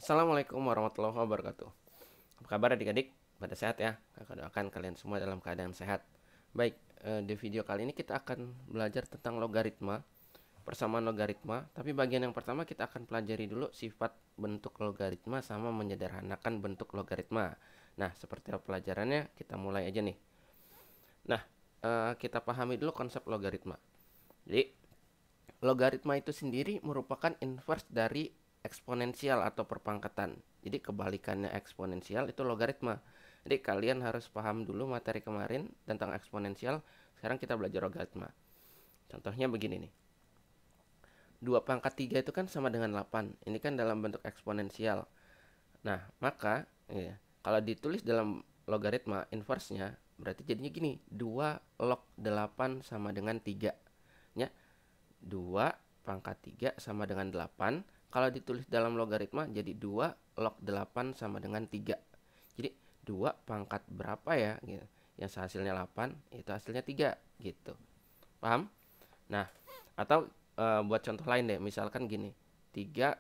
Assalamualaikum warahmatullahi wabarakatuh. Apa kabar adik-adik? Pada sehat ya? Kakak doakan kalian semua dalam keadaan sehat. Baik, di video kali ini kita akan belajar tentang logaritma, persamaan logaritma. Tapi bagian yang pertama kita akan pelajari dulu sifat bentuk logaritma sama menyederhanakan bentuk logaritma. Nah, seperti apa pelajarannya? Kita mulai aja nih. Nah, kita pahami dulu konsep logaritma. Jadi, logaritma itu sendiri merupakan inverse dari eksponensial atau perpangkatan. Jadi kebalikannya eksponensial itu logaritma. Jadi kalian harus paham dulu materi kemarin tentang eksponensial. Sekarang kita belajar logaritma. Contohnya begini nih. 2 pangkat 3 itu kan sama dengan 8. Ini kan dalam bentuk eksponensial. Nah, maka ya, kalau ditulis dalam logaritma inverse-nya berarti jadinya gini. 2 log 8 sama dengan 3. Ya. 2 pangkat 3 sama dengan 8. Kalau ditulis dalam logaritma jadi 2 log 8 sama dengan 3. Jadi 2 pangkat berapa ya gitu. Yang hasilnya 8 itu hasilnya 3 gitu. Paham? Nah, atau buat contoh lain deh. Misalkan gini. 3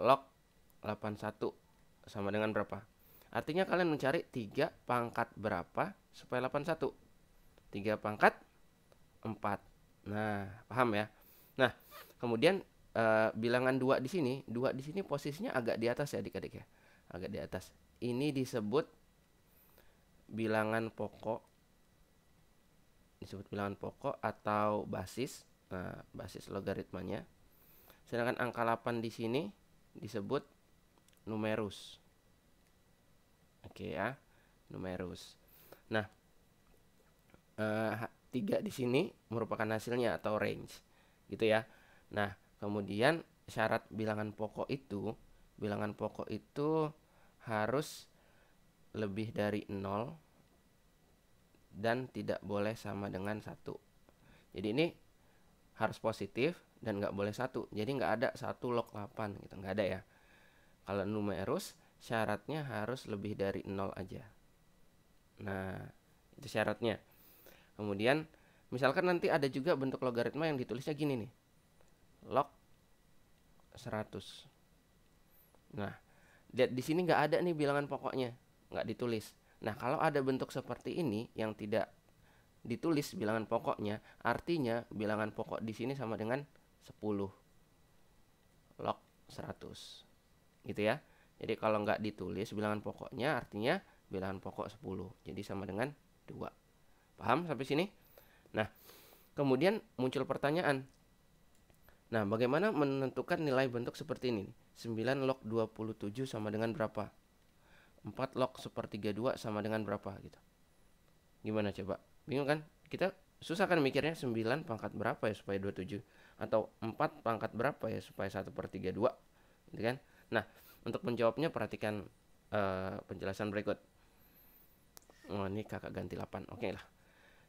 log 81 sama dengan berapa? Artinya kalian mencari 3 pangkat berapa supaya 81? 3 pangkat 4. Nah, paham ya? Nah, kemudian bilangan 2 di sini posisinya agak di atas ya adik-adik ya. Agak di atas. Ini disebut bilangan pokok. Disebut bilangan pokok atau basis. Nah, basis logaritmanya. Sedangkan angka 8 di sini disebut numerus. Oke ya, numerus. Nah, 3 di sini merupakan hasilnya atau range. Gitu ya. Nah, kemudian syarat bilangan pokok itu harus lebih dari 0 dan tidak boleh sama dengan 1. Jadi ini harus positif dan nggak boleh 1. Jadi nggak ada 1 log 8 gitu, nggak ada ya. Kalau numerus syaratnya harus lebih dari 0 aja. Nah, itu syaratnya. Kemudian misalkan nanti ada juga bentuk logaritma yang ditulisnya gini nih. Log 100. Nah, lihat di sini nggak ada nih bilangan pokoknya, nggak ditulis. Nah, kalau ada bentuk seperti ini yang tidak ditulis bilangan pokoknya, artinya bilangan pokok di sini sama dengan 10 log 100. Gitu ya. Jadi kalau nggak ditulis bilangan pokoknya artinya bilangan pokok 10. Jadi sama dengan 2. Paham sampai sini? Nah, kemudian muncul pertanyaan. Nah, bagaimana menentukan nilai bentuk seperti ini? 9 log 27 sama dengan berapa? 4 log sepertiga 2 sama dengan berapa gitu. Gimana coba? Bingung kan? Kita susah kan mikirnya 9 pangkat berapa ya supaya 27? Atau 4 pangkat berapa ya supaya 1/32? Gitu kan? Nah, untuk menjawabnya perhatikan penjelasan berikut. Oh, ini kakak ganti 8. Oke lah.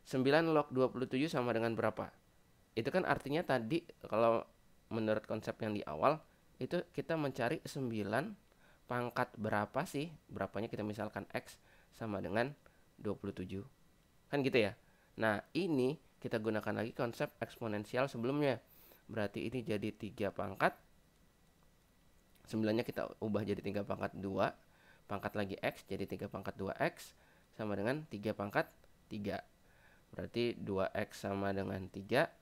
9 log 27 sama dengan berapa? Itu kan artinya tadi kalau menurut konsep yang di awal itu kita mencari 9 pangkat berapa sih? Berapanya kita misalkan X sama dengan 27. Kan gitu ya. Nah, ini kita gunakan lagi konsep eksponensial sebelumnya. Berarti ini jadi 3 pangkat. 9-nya kita ubah jadi 3 pangkat 2. Pangkat lagi X jadi 3 pangkat 2X sama dengan 3 pangkat 3. Berarti 2X sama dengan 3.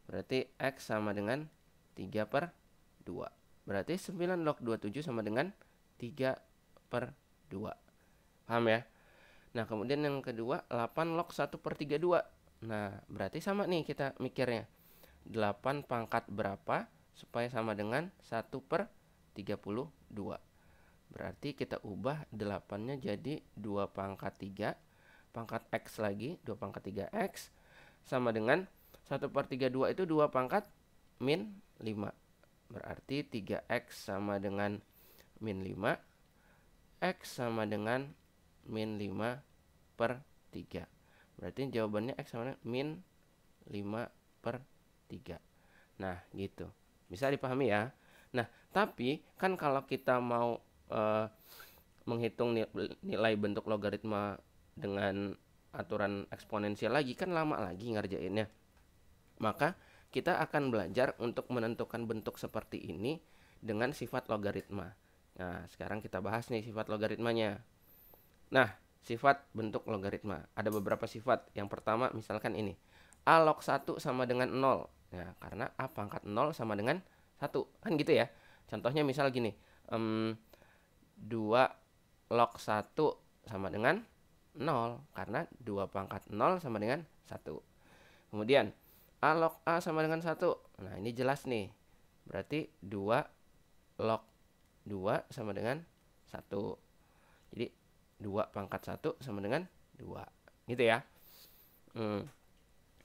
Berarti X sama dengan 3/2. Berarti 9 log 27 sama dengan 3/2. Paham ya? Nah, kemudian yang kedua 8 log 1/32. Nah, berarti sama nih kita mikirnya. 8 pangkat berapa supaya sama dengan 1/32. Berarti kita ubah 8-nya jadi 2 pangkat 3. Pangkat X lagi 2 pangkat 3X sama dengan 1/32 itu 2 pangkat min 5. Berarti 3X sama dengan min 5. X sama dengan min 5/3. Berarti jawabannya X sama dengan min 5/3. Nah, gitu. Bisa dipahami ya. Nah, tapi kan kalau kita mau menghitung nilai bentuk logaritma dengan aturan eksponensial lagi kan lama lagi ngerjainnya. Maka kita akan belajar untuk menentukan bentuk seperti ini dengan sifat logaritma. Nah, sekarang kita bahas nih sifat logaritmanya. Nah, sifat bentuk logaritma. Ada beberapa sifat. Yang pertama misalkan ini. A log 1 sama dengan 0. Nah, karena A pangkat 0 sama dengan 1. Kan gitu ya. Contohnya misal gini. 2 log 1 sama dengan 0. Karena 2 pangkat 0 sama dengan 1. Kemudian A log A sama dengan 1. Nah, ini jelas nih. Berarti 2 log 2 sama dengan 1. Jadi 2 pangkat 1 sama dengan 2. Gitu ya.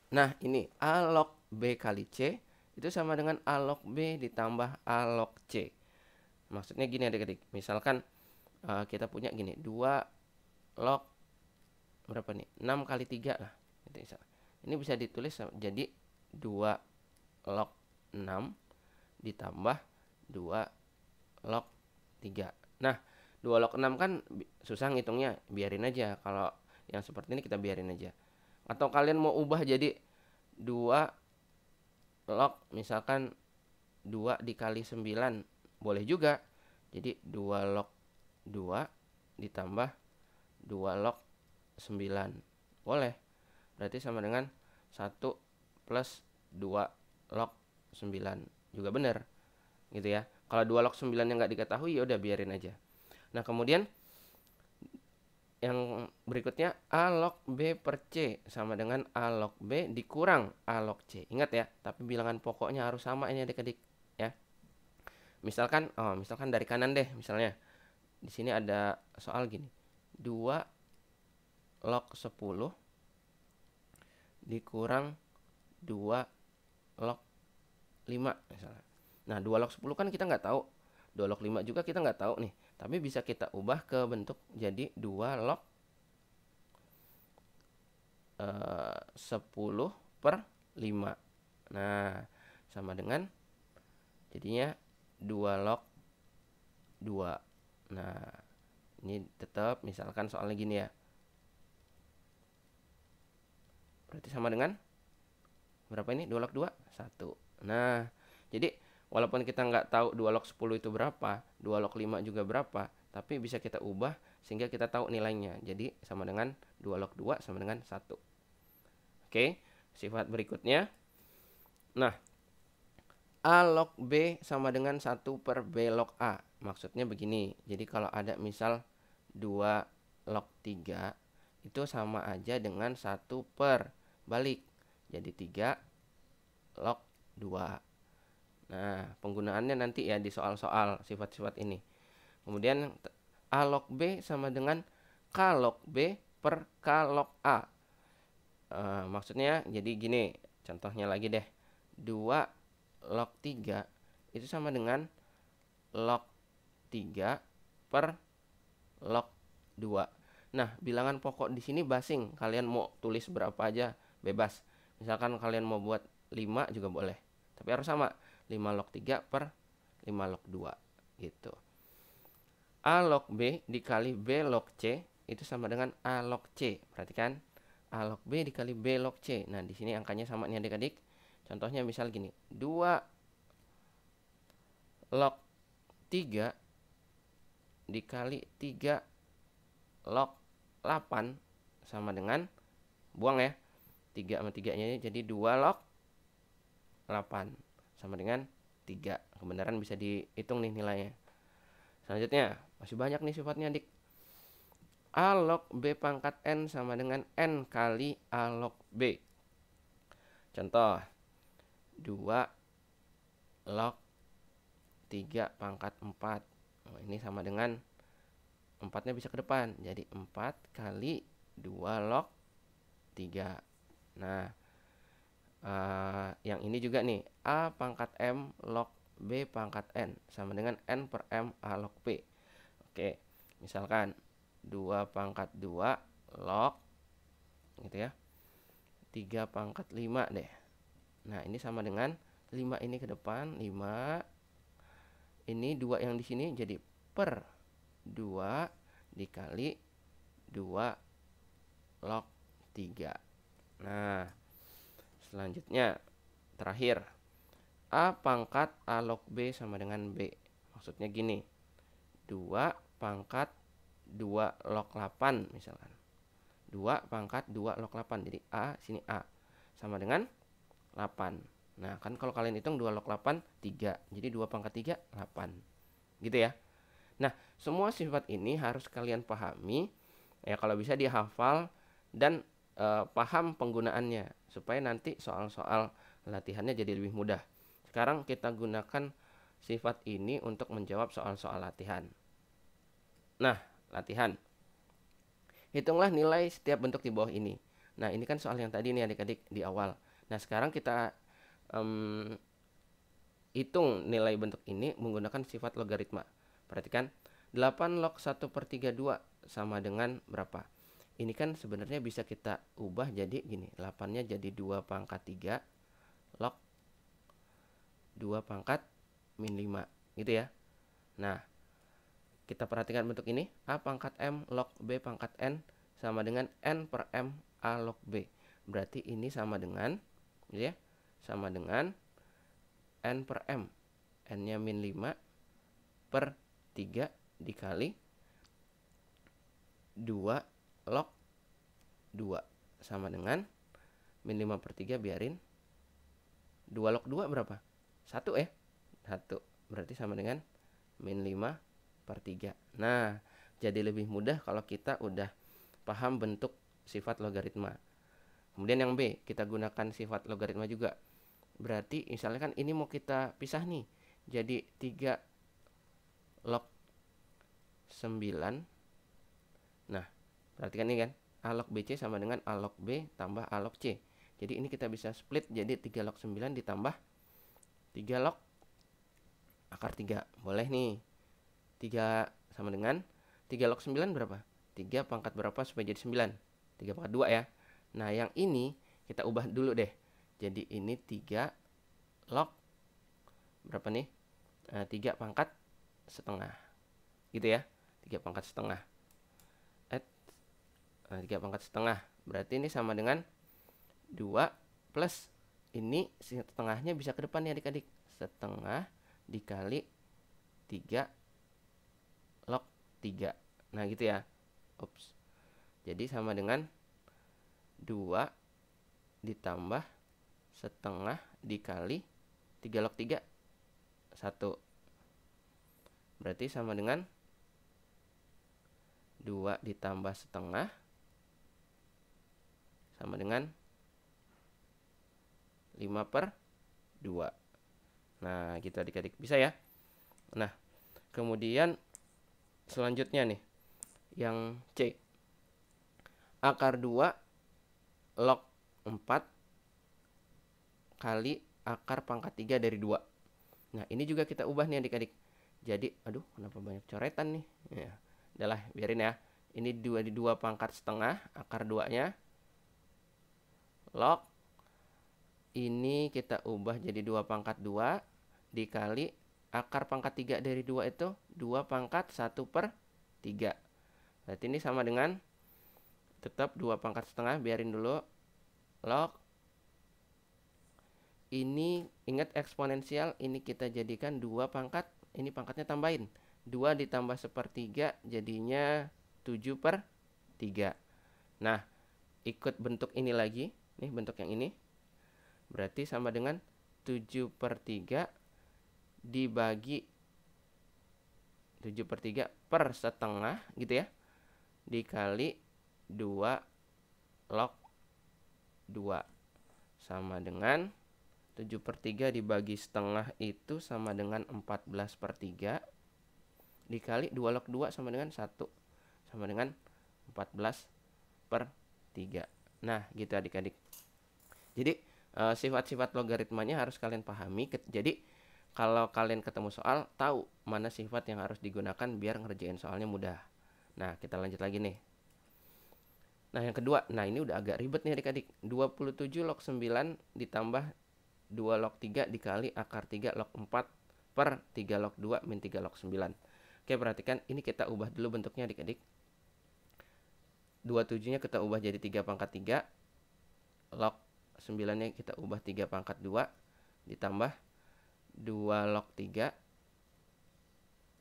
Nah, ini A log B kali C itu sama dengan A log B ditambah A log C. Maksudnya gini adik-adik. Misalkan kita punya gini. 2 log berapa nih? 6 kali 3 lah. Ini bisa ditulis jadi 2 log 6 ditambah 2 log 3. Nah, 2 log 6 kan susah ngitungnya. Biarin aja. Kalau yang seperti ini kita biarin aja. Atau kalian mau ubah jadi 2 log misalkan 2 dikali 9. Boleh juga. Jadi 2 log 2 ditambah 2 log 9. Boleh. Berarti sama dengan 1 plus 2 log 9. Juga benar. Gitu ya. Kalau 2 log 9 yang nggak diketahui ya udah biarin aja. Nah, kemudian yang berikutnya A log B per C sama dengan A log B dikurang A log C. Ingat ya, tapi bilangan pokoknya harus sama ini adik-adik ya. Misalkan dari kanan deh misalnya. Di sini ada soal gini. 2 log 10 dikurang 2 log 5 misalnya. Nah, 2 log 10 kan kita nggak tahu. 2 log 5 juga kita nggak tahu nih. Tapi bisa kita ubah ke bentuk jadi 2 log 10 per 5. Nah, sama dengan jadinya 2 log 2. Nah, ini tetap misalkan soalnya gini ya. Berarti sama dengan berapa ini? 2 log 2? 1. Nah, jadi walaupun kita nggak tahu 2 log 10 itu berapa, 2 log 5 juga berapa, tapi bisa kita ubah sehingga kita tahu nilainya. Jadi sama dengan 2 log 2 sama dengan 1. Oke, sifat berikutnya. Nah, A log B sama dengan 1 per B log A. Maksudnya begini. Jadi kalau ada misal 2 log 3 itu sama aja dengan 1 per balik. Jadi 3 log 2. Nah, penggunaannya nanti ya di soal-soal sifat-sifat ini. Kemudian A log B sama dengan K log B per K log A. Maksudnya jadi gini, contohnya lagi deh. 2 log 3 itu sama dengan log 3 per log 2. Nah, bilangan pokok di sini basing. Kalian mau tulis berapa aja bebas. Misalkan kalian mau buat 5 juga boleh. Tapi harus sama. 5 log 3 per 5 log 2 gitu. A log B dikali B log C itu sama dengan A log C. Perhatikan. A log B dikali B log C. Nah, di sini angkanya sama nih adik-adik. Contohnya misal gini. 2 log 3 dikali 3 log 8 sama dengan, buang ya, 3 sama 3 nya jadi 2 log 8 sama dengan 3. Kebenaran bisa dihitung nih nilainya. Selanjutnya, masih banyak nih sifatnya adik. A log B pangkat N sama dengan N kali A log B. Contoh, 2 log 3 pangkat 4. Ini sama dengan 4-nya bisa ke depan. Jadi 4 kali 2 log 3. Nah, yang ini juga nih. A pangkat M log B pangkat N sama dengan N per M A log B. Oke, misalkan 2 pangkat 2 log gitu ya, 3 pangkat 5 deh. Nah, ini sama dengan 5 ini ke depan, 5. Ini 2 yang di sini jadi per 2 dikali 2 log 3. Nah, selanjutnya terakhir, A pangkat A log B sama dengan B. Maksudnya gini, 2 pangkat 2 log 8 misalkan. 2 pangkat 2 log 8. Jadi A, sini A. Sama dengan 8. Nah, kan kalau kalian hitung 2 log 8, 3. Jadi 2 pangkat 3, 8. Gitu ya. Nah, semua sifat ini harus kalian pahami. Ya, kalau bisa dihafal dan paham penggunaannya. Supaya nanti soal-soal latihannya jadi lebih mudah. Sekarang kita gunakan sifat ini untuk menjawab soal-soal latihan. Nah, latihan. Hitunglah nilai setiap bentuk di bawah ini. Nah, ini kan soal yang tadi nih adik-adik di awal. Nah, sekarang kita hitung nilai bentuk ini menggunakan sifat logaritma. Perhatikan, 8 log 1/32 sama dengan berapa? Ini kan sebenarnya bisa kita ubah jadi gini. 8-nya jadi 2 pangkat 3 log 2 pangkat min 5. Gitu ya. Nah, kita perhatikan bentuk ini. A pangkat M log B pangkat N sama dengan N per M A log B. Berarti ini sama dengan, ya, sama dengan N per M. N-nya min 5 per 3 dikali 2 log 2. Sama dengan min 5 per 3 biarin. 2 log 2 berapa? 1 ya? 1. Berarti sama dengan min 5 per 3. Nah, jadi lebih mudah kalau kita udah paham bentuk sifat logaritma. Kemudian yang B, kita gunakan sifat logaritma juga. Berarti misalnya kan ini mau kita pisah nih. Jadi 3 log 9. Nah, perhatikan ini kan. A log BC sama dengan A log B tambah A log C. Jadi ini kita bisa split jadi 3 log 9 ditambah 3 log akar 3. Boleh nih. 3 sama dengan 3 log 9 berapa? 3 pangkat berapa supaya jadi 9? 3 pangkat 2 ya. Nah, yang ini kita ubah dulu deh. Jadi ini 3 log berapa nih? 3 pangkat setengah. Gitu ya. 3 pangkat setengah. 3 pangkat setengah. Berarti ini sama dengan 2 plus ini setengahnya bisa ke depan ya adik-adik. Setengah dikali 3 log 3. Nah, gitu ya. Ups. Jadi sama dengan 2 ditambah setengah dikali 3 log 3. 1. Berarti sama dengan 2 ditambah setengah sama dengan 5 per 2. Nah, gitu adik-adik. Bisa ya? Nah, kemudian selanjutnya nih. Yang C. Akar 2 log 4 kali akar pangkat 3 dari 2. Nah, ini juga kita ubah nih adik-adik. Jadi, aduh, kenapa banyak coretan nih? Ya, udahlah, biarin ya. Ini 2 di 2 pangkat setengah, akar 2-nya. Log. Ini kita ubah jadi 2 pangkat 2 dikali akar pangkat 3 dari 2 itu 2 pangkat 1 per 3. Berarti ini sama dengan tetap 2 pangkat setengah, biarin dulu. Log. Ini ingat eksponensial, ini kita jadikan 2 pangkat, ini pangkatnya tambahin. 2 ditambah 1/3 jadinya 7 per 3. Nah, ikut bentuk ini lagi. Nih bentuk yang ini. Berarti sama dengan 7 per 3 dibagi 7 per 3 per setengah gitu ya. Dikali 2 log 2. Sama dengan 7 per 3 dibagi setengah itu sama dengan 14 per 3. Dikali 2 log 2 sama dengan 1. Sama dengan 14 per 3. Nah, gitu adik-adik. Jadi sifat-sifat logaritmanya harus kalian pahami. Jadi kalau kalian ketemu soal, tahu mana sifat yang harus digunakan biar ngerjain soalnya mudah. Nah, kita lanjut lagi nih. Nah, yang kedua. Nah, ini udah agak ribet nih adik-adik. 27 log 9 ditambah 2 log 3 dikali akar 3 log 4 per 3 log 2 min 3 log 9. Oke, perhatikan. Ini kita ubah dulu bentuknya adik-adik. 27-nya kita ubah jadi 3 pangkat 3. Log 9-nya kita ubah 3 pangkat 2. Ditambah 2 log 3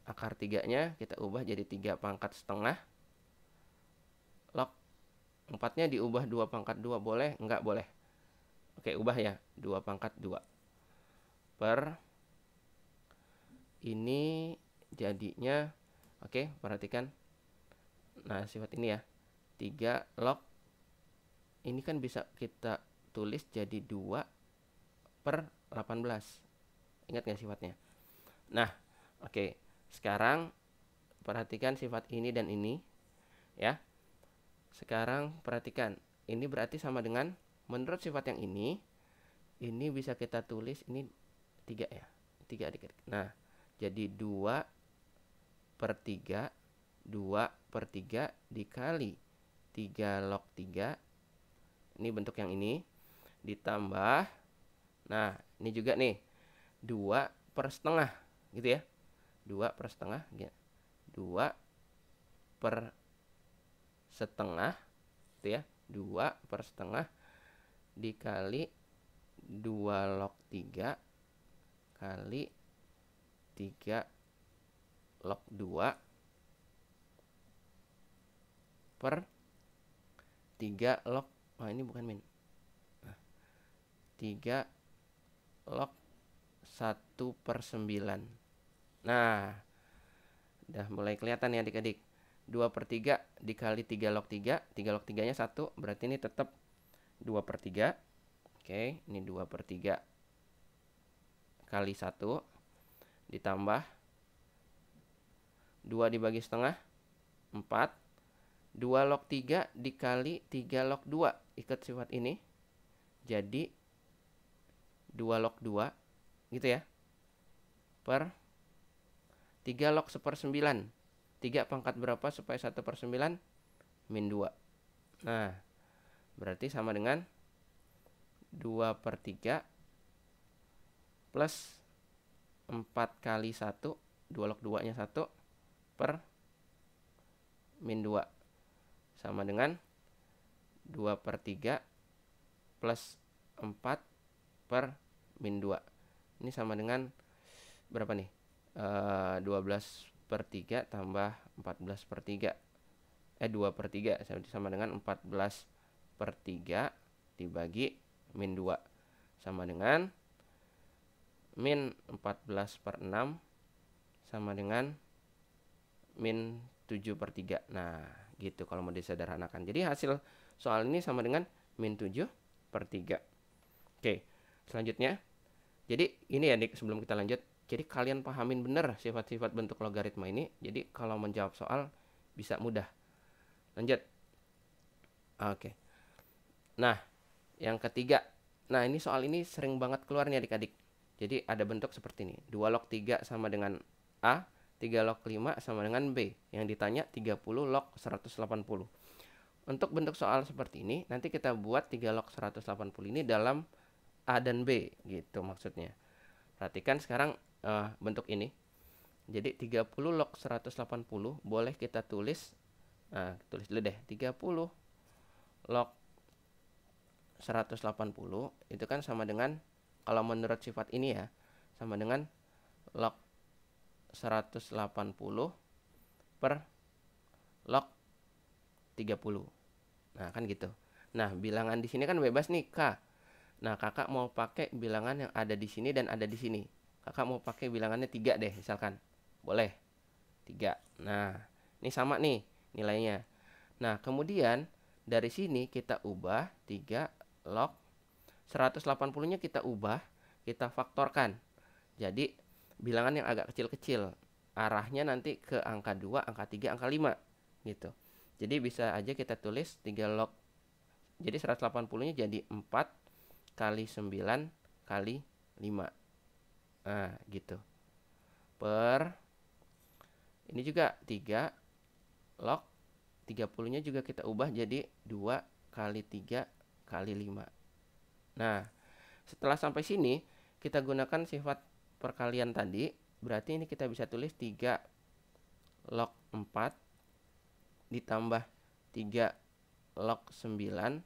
akar 3-nya kita ubah jadi 3 pangkat setengah. Log 4-nya diubah 2 pangkat 2 boleh? Enggak boleh. Oke, ubah ya, 2 pangkat 2. Per ini jadinya, oke, perhatikan. Nah, sifat ini ya, 3 log. Ini kan bisa kita tulis jadi 2 per 18. Ingat nggak sifatnya? Nah, oke. Sekarang perhatikan sifat ini dan ini ya. Sekarang perhatikan, ini berarti sama dengan, menurut sifat yang ini bisa kita tulis ini 3 ya. 3 adik-adik. Nah, jadi 2 per 3, 2 per 3 dikali 3 log 3. Ini bentuk yang ini. Ditambah, nah ini juga nih, 2 per setengah gitu ya. 2 per setengah, 2 per setengah gitu ya. 2 per setengah dikali 2 log 3 kali 3 log 2 per 3 log, ini bukan min, 3 log 1 per 9. Nah, udah mulai kelihatan ya adik-adik. 2 per 3 dikali 3 log 3. 3 log 3 nya 1, berarti ini tetap 2 per 3. Oke, ini 2 per 3 kali 1. Ditambah 2 dibagi setengah, 4. 2 log 3 dikali 3 log 2. Ikat sifat ini, jadi 2 log 2 gitu ya, per 3 log 1/9. 3 pangkat berapa supaya 1/9? Min 2. Nah, berarti sama dengan 2 per 3 plus 4 kali 1, 2 log 2 nya 1 per min 2. Sama dengan 2 per 3 plus 4 per min 2. Ini sama dengan berapa nih? 12 per 3 tambah 14 per 3. 2 per 3 sama dengan 14 per 3 dibagi min 2. Sama dengan min 14 per 6 sama dengan min 7 per 3. Nah, gitu kalau mau disederhanakan. Jadi hasil soal ini sama dengan min 7 per 3. Oke, selanjutnya. Jadi ini ya Dik, sebelum kita lanjut. Jadi kalian pahamin benar sifat-sifat bentuk logaritma ini. Jadi kalau menjawab soal bisa mudah. Lanjut. Oke. Nah, yang ketiga. Nah, ini soal ini sering banget keluar nih adik-adik. Jadi ada bentuk seperti ini. 2 log 3 sama dengan A. 3 log 5 sama dengan B. Yang ditanya 30 log 180. Untuk bentuk soal seperti ini, nanti kita buat 3 log 180 ini dalam A dan B gitu maksudnya. Perhatikan sekarang bentuk ini. Jadi 30 log 180 boleh kita tulis. Nah, tulis dulu deh. 30 log 180 itu kan sama dengan, kalau menurut sifat ini ya, sama dengan log 180 per log 30. Nah, kan gitu. Nah, bilangan di sini kan bebas nih, K. Nah, kakak mau pakai bilangan yang ada di sini dan ada di sini. Kakak mau pakai bilangannya 3 deh, misalkan. Boleh. 3. Nah, ini sama nih nilainya. Nah, kemudian dari sini kita ubah 3 log 180-nya kita ubah, kita faktorkan. Jadi, bilangan yang agak kecil-kecil. Arahnya nanti ke angka 2, angka 3, angka 5 gitu. Jadi bisa aja kita tulis 3 log. Jadi 180-nya jadi 4 kali 9 kali 5. Nah, gitu. Per ini juga 3 log 30-nya juga kita ubah jadi 2 kali 3 kali 5. Nah, setelah sampai sini kita gunakan sifat perkalian tadi. Berarti ini kita bisa tulis 3 log 4 ditambah 3 log 9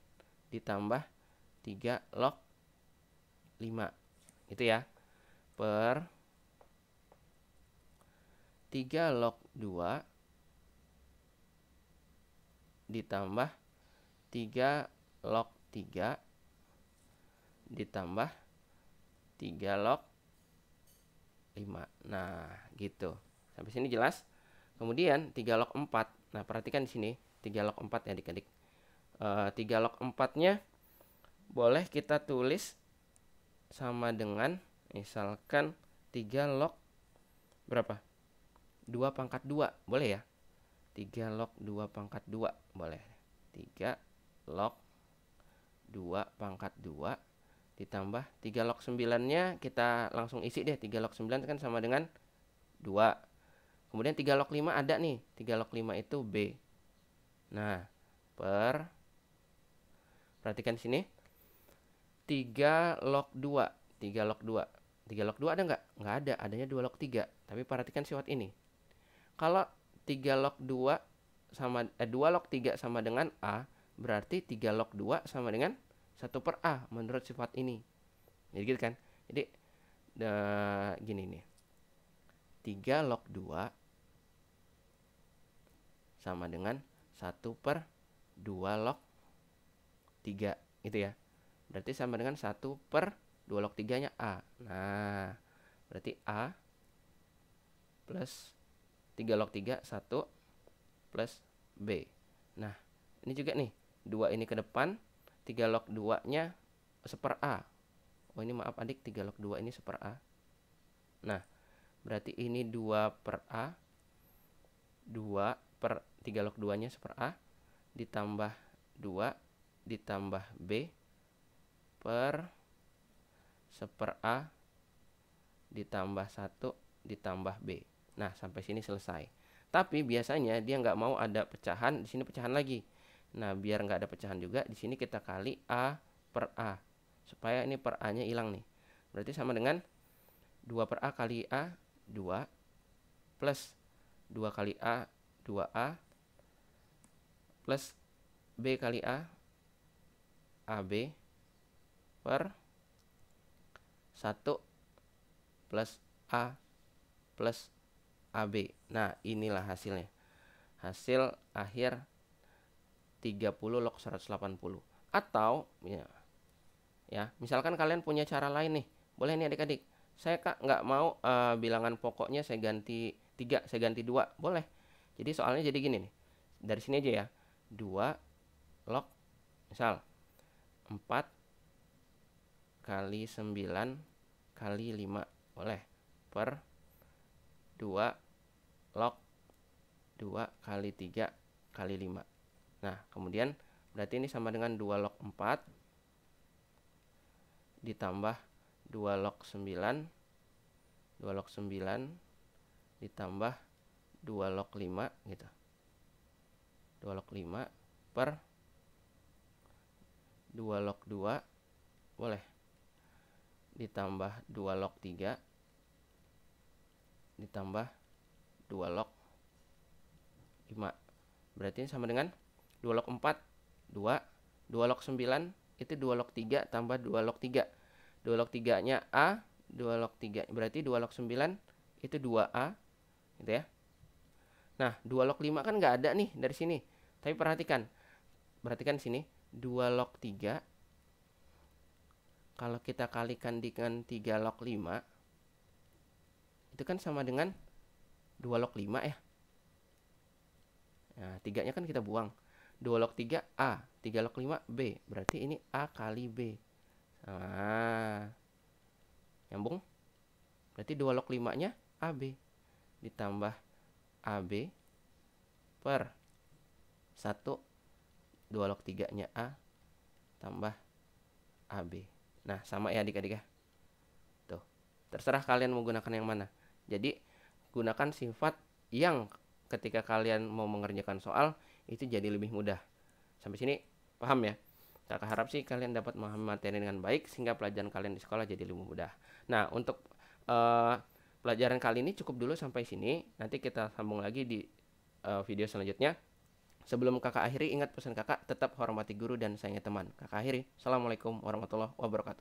ditambah 3 log 5. Itu ya. Per 3 log 2 ditambah 3 log 3 ditambah 3 log 5. Nah, gitu. Sampai sini jelas? Kemudian 3 log 4. Nah, perhatikan di sini 3 log 4 ya adik-adik. 3 log 4-nya boleh kita tulis sama dengan misalkan 3 log berapa? 2 pangkat 2, boleh ya? 3 log 2 pangkat 2, boleh. 3 log 2 pangkat 2 ditambah 3 log 9-nya kita langsung isi deh. 3 log 9 kan sama dengan 2. Kemudian 3 log 5 ada nih. 3 log 5 itu B. Nah, perhatikan sini. 3 log 2. 3 log 2. 3 log 2 ada nggak? Nggak ada, adanya 2 log 3. Tapi perhatikan sifat ini. Kalau 3 log 2 sama 2 log 3 sama dengan A, berarti 3 log 2 sama dengan 1 per A menurut sifat ini. Jadi gitu kan. Jadi gini nih. 3 log 2 sama dengan 1 per 2 log 3 gitu ya. Berarti sama dengan 1 per 2 log 3-nya A. Nah, berarti A plus 3 log 3, 1 plus B. Nah, ini juga nih, 2 ini ke depan, 3 log 2-nya seper A. Oh, ini maaf adik, 3 log 2 ini seper A. Nah, berarti ini 2 per A, 2 per 3 log 2-nya seper A, ditambah 2, ditambah B, per seper A, ditambah 1, ditambah B. Nah, sampai sini selesai. Tapi biasanya dia nggak mau ada pecahan, di sini pecahan lagi. Nah, biar nggak ada pecahan juga, di sini kita kali A per A. Supaya ini per A-nya hilang nih. Berarti sama dengan 2 per A kali A, 2. Plus 2 kali A, 2A. Plus B kali A, AB. Per 1 plus A plus AB. Nah, inilah hasilnya. Hasil akhir 30 log 180. Atau ya, misalkan kalian punya cara lain nih. Boleh nih adik-adik. Saya Kak nggak mau bilangan pokoknya saya ganti 3, saya ganti 2. Boleh. Jadi soalnya jadi gini nih. Dari sini aja ya. 2 log misal 4 kali 9 kali 5. Boleh. Per 2 log 2 kali 3 kali 5. Nah, kemudian berarti ini sama dengan 2 log 4 ditambah 2 log 9. 2 log 9 ditambah 2 log 5 gitu. 2 log 5 per 2 log 2 boleh. Ditambah 2 log 3 ditambah 2 log 5. Berarti sama dengan 2 log 4 2. 2 log 9 itu 2 log 3 tambah 2 log 3. 2 log 3-nya A, 2 log 3 berarti 2 log 9 itu 2A gitu ya. Nah, 2 log 5 kan nggak ada nih dari sini. Tapi perhatikan sini 2 log 3 kalau kita kalikan dengan 3 log 5 itu kan sama dengan 2 log 5 ya. Nah, 3-nya kan kita buang. 2 log 3 A, 3 log 5 B. Berarti ini A kali B. Nah, nyambung? Berarti 2 log 5-nya AB. Ditambah AB per 1. 2 log 3-nya A tambah AB. Nah, sama ya adik-adik ya. Tuh, terserah kalian mau gunakan yang mana. Jadi, gunakan sifat yang ketika kalian mau mengerjakan soal itu jadi lebih mudah. Sampai sini paham ya? Kakak harap sih kalian dapat memahami materi dengan baik sehingga pelajaran kalian di sekolah jadi lebih mudah. Nah, untuk pelajaran kali ini cukup dulu sampai sini. Nanti kita sambung lagi di video selanjutnya. Sebelum kakak akhiri, ingat pesan kakak, tetap hormati guru dan sayangi teman. Kakak akhiri, Assalamualaikum warahmatullahi wabarakatuh.